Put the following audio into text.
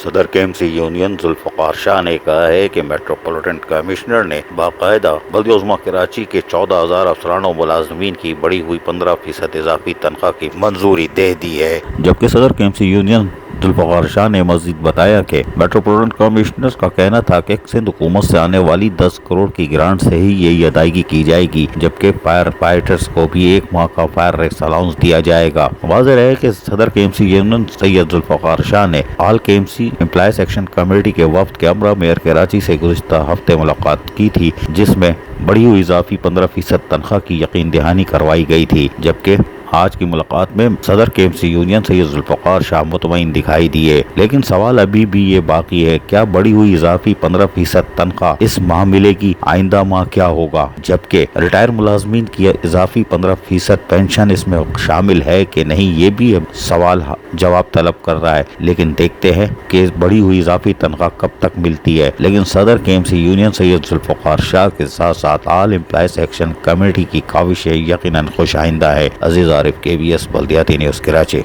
صدر K M C union Zulfiqar Shah نے کہا ہے کہ میٹروپولیٹن کمشنر نے باقاعدہ بلدیہ عظمیٰ کراچی کے 14,000 افسران و ملازمین کی بڑھی ہوئی 15% اضافی تنخواہ کی منظوری دے دی ہے، جبکہ صدر K M C union Zulfiqar Shah نے مزید بتایا کہ میٹروپولیٹن کمشنرز کا کہنا تھا کہ سندھ حکومت سے آنے والی 10 کروڑ کی گرانٹ سے ہی یہ ادائیگی کی جائے گی، جبکہ فائر فائٹرز کو بھی 1 ماہ کا فائر ریکس الاؤنس دیا جائے گا۔ واضح رہے کہ صدر K M C union Syed Zulfiqar Shah نے حال K M C employees action committee کے وفد کے ہمراہ میئر کراچی سے گزشتہ ہفتے ملاقات کی تھی، جس میں بڑھی ہوئی اضافی 15% تنخواہ کی یقین دہانی کروائی گئی تھی، جبکہ آج کی ملاقات میں صدر K M C union Syed Zulfiqar شاہ مطمئن دکھائی دیے، لیکن سوال ابھی بھی یہ باقی ہے، کیا بڑھی ہوئی اضافی 15% تنخواہ اس ماہ ملے گی؟ آئندہ ماہ کیا ہوگا؟ جبکہ ریٹائر ملازمین کی اضافی 15% پینشن اس میں شامل ہے کہ نہیں، یہ بھی سوال جواب طلب کر رہا ہے، لیکن دیکھتے ہیں کہ بڑھی ہوئی اضافی تنخواہ کب تک ملتی ہے۔ لیکن صدر K M C union Syed Zulfiqar شاہ کے ساتھ ساتھ آل امپلائیز ایکشن کمیٹی کی کاوشیں یقیناً خوش آئندہ ہے۔ عزیز عارف، KBS بلدیاتی نیوز کراچی۔